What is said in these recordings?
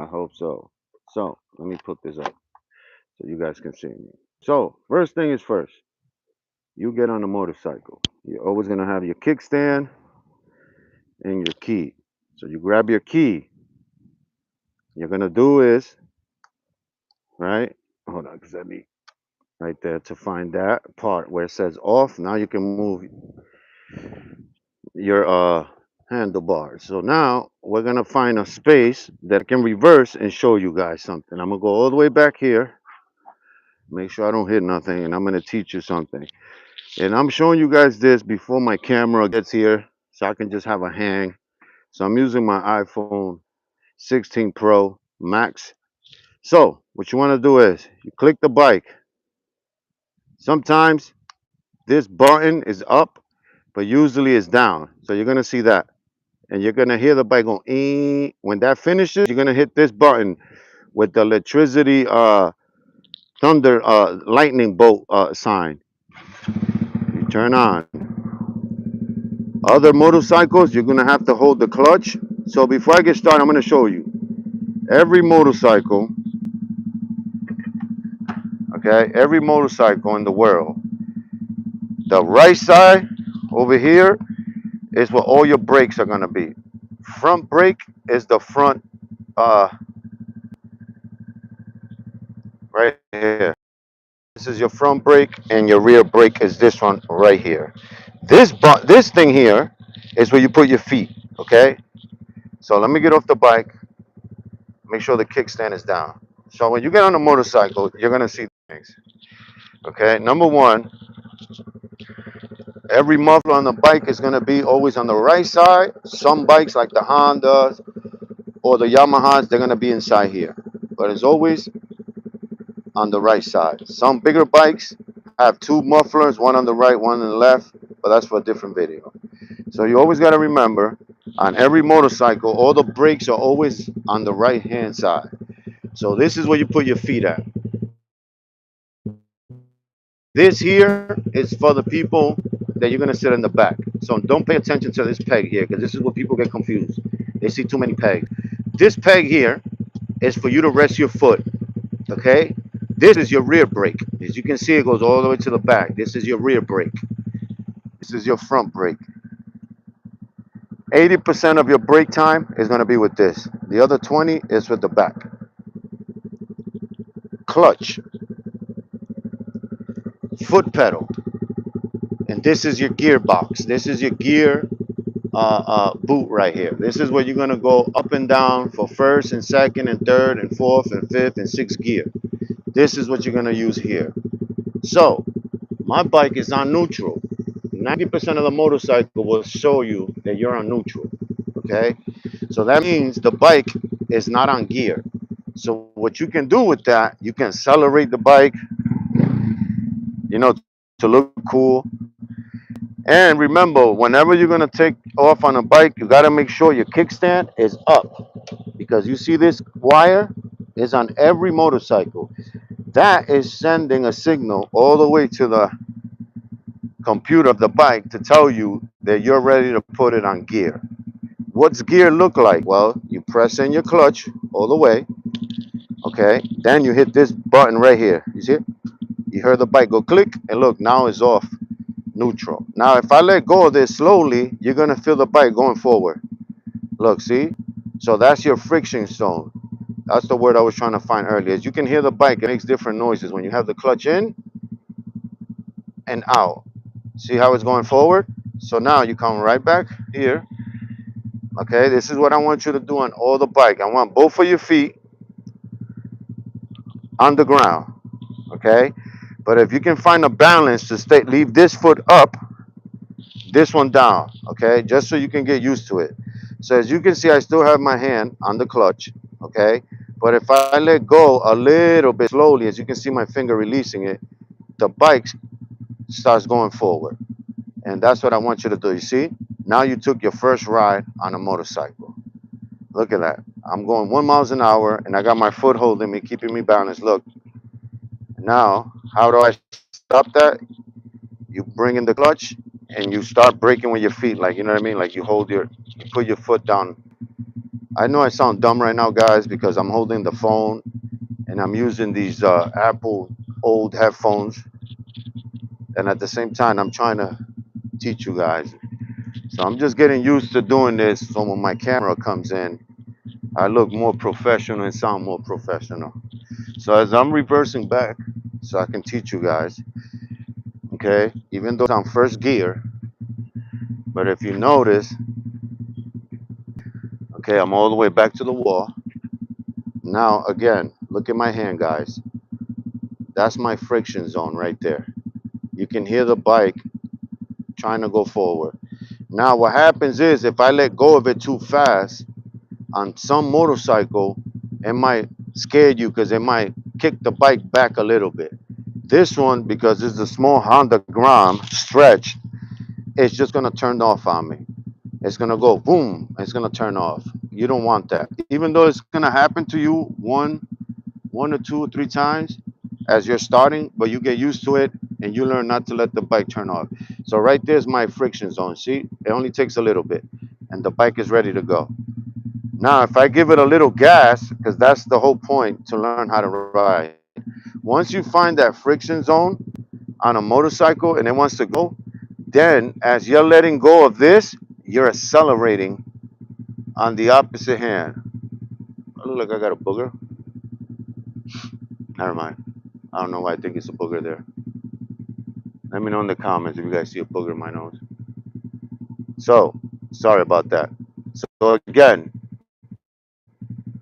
I hope so. So let me put this up so you guys can see me. So first thing is first, you get on a motorcycle. You're always gonna have your kickstand and your key. So you grab your key. You're gonna do is right. Hold on, cause let me right there to find that part where it says off. Now you can move your handlebars. So now we're gonna find a space that can reverse and show you guys something. I'm gonna go all the way back here. Make sure I don't hit nothing, and I'm gonna teach you something. And I'm showing you guys this before my camera gets here, so I can just have a hang. So I'm using my iPhone 16 Pro Max. So what you want to do is you click the bike. Sometimes this button is up, but usually it's down. So you're gonna see that, and you're gonna hear the bike go. "Ee." When that finishes, you're gonna hit this button with the electricity thunder lightning bolt sign. You turn on. Other motorcycles, you're gonna have to hold the clutch. So before I get started, I'm gonna show you. Every motorcycle, okay, every motorcycle in the world, the right side over here is where all your brakes are gonna be. Front brake is the front, uh, right here. This is your front brake, and your rear brake is this one right here. This thing here is where you put your feet. Okay. So let me get off the bike. Make sure the kickstand is down. So when you get on a motorcycle, you're gonna see things. Okay. Number one, every muffler on the bike is gonna be always on the right side. Some bikes like the Hondas or the Yamahas, they're gonna be inside here, but it's always on the right side. Some bigger bikes have two mufflers, one on the right, one on the left, but that's for a different video. So you always got to remember, on every motorcycle, all the brakes are always on the right hand side. So this is where you put your feet at. This here is for the people that you're going to sit in the back. So don't pay attention to this peg here, because this is where people get confused. They see too many pegs. This peg here is for you to rest your foot. Okay, this is your rear brake. As you can see, it goes all the way to the back. This is your rear brake. This is your front brake. 80% of your brake time is going to be with this. The other 20 is with the back. Clutch, foot pedal, and this is your gearbox. This is your gear boot right here. This is where you're going to go up and down for first and second and third and fourth and fifth and sixth gear. This is what you're going to use here. So my bike is on neutral. 90% of the motorcycle will show you that you're on neutral. Okay, so that means the bike is not on gear. So what you can do with that, you can accelerate the bike, you know, to look cool. And remember, whenever you're gonna take off on a bike, you gotta make sure your kickstand is up, because you see this wire is on every motorcycle. That is sending a signal all the way to the computer of the bike to tell you that you're ready to put it on gear. What's gear look like? Well, you press in your clutch all the way, okay? Then you hit this button right here. You see it? You heard the bike go click, and look, now it's off neutral. Now, if I let go of this slowly, you're gonna feel the bike going forward. Look, see? So that's your friction zone. That's the word I was trying to find earlier. As you can hear the bike, it makes different noises when you have the clutch in and out. See how it's going forward? So now you come right back here. Okay, this is what I want you to do on all the bike. I want both of your feet on the ground. Okay, but if you can find a balance to stay, leave this foot up, this one down. Okay, just so you can get used to it. So as you can see, I still have my hand on the clutch. Okay, but if I let go a little bit slowly, as you can see my finger releasing it, the bike starts going forward. And that's what I want you to do. You see? Now you took your first ride on a motorcycle. Look at that. I'm going 1 mile an hour, and I got my foot holding me, keeping me balanced. Look. Now, how do I stop that? You bring in the clutch, and you start braking with your feet. Like, you know what I mean? Like you put your foot down I know I sound dumb right now, guys, because I'm holding the phone and I'm using these Apple old headphones, and at the same time I'm trying to teach you guys. So I'm just getting used to doing this, so when my camera comes in, I look more professional and sound more professional. So as I'm reversing back, so I can teach you guys, okay, even though I'm first gear, but if you notice, okay, I'm all the way back to the wall. Now again, look at my hand, guys. That's my friction zone right there. You can hear the bike trying to go forward. Now what happens is if I let go of it too fast on some motorcycle, it might scare you because it might kick the bike back a little bit. This one, because it's a small Honda Gram stretch, it's just gonna turn off on me. It's gonna go boom, it's gonna turn off. You don't want that. Even though it's gonna happen to you one or two or three times as you're starting, but you get used to it and you learn not to let the bike turn off. So right there's my friction zone. See, it only takes a little bit and the bike is ready to go. Now, if I give it a little gas, because that's the whole point to learn how to ride. Once you find that friction zone on a motorcycle and it wants to go, then as you're letting go of this, you're accelerating on the opposite hand. I look like I got a booger. Never mind. I don't know why I think it's a booger there. Let me know in the comments if you guys see a booger in my nose. So, sorry about that. So again,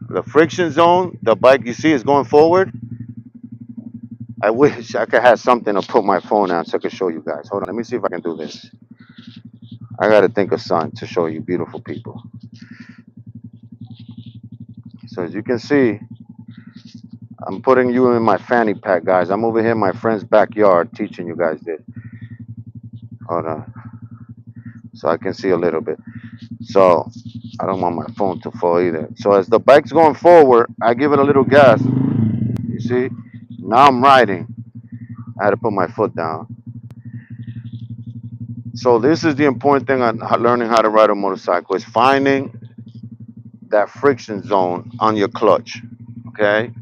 the friction zone, the bike you see is going forward. I wish I could have something to put my phone on so I could show you guys. Hold on, let me see if I can do this. I gotta think of something to show you beautiful people. So as you can see, I'm putting you in my fanny pack, guys. I'm over here in my friend's backyard teaching you guys this. Hold on, so I can see a little bit. So I don't want my phone to fall either. So as the bike's going forward, I give it a little gas. You see? Now I'm riding. I had to put my foot down. So this is the important thing on learning how to ride a motorcycle is finding that friction zone on your clutch. Okay?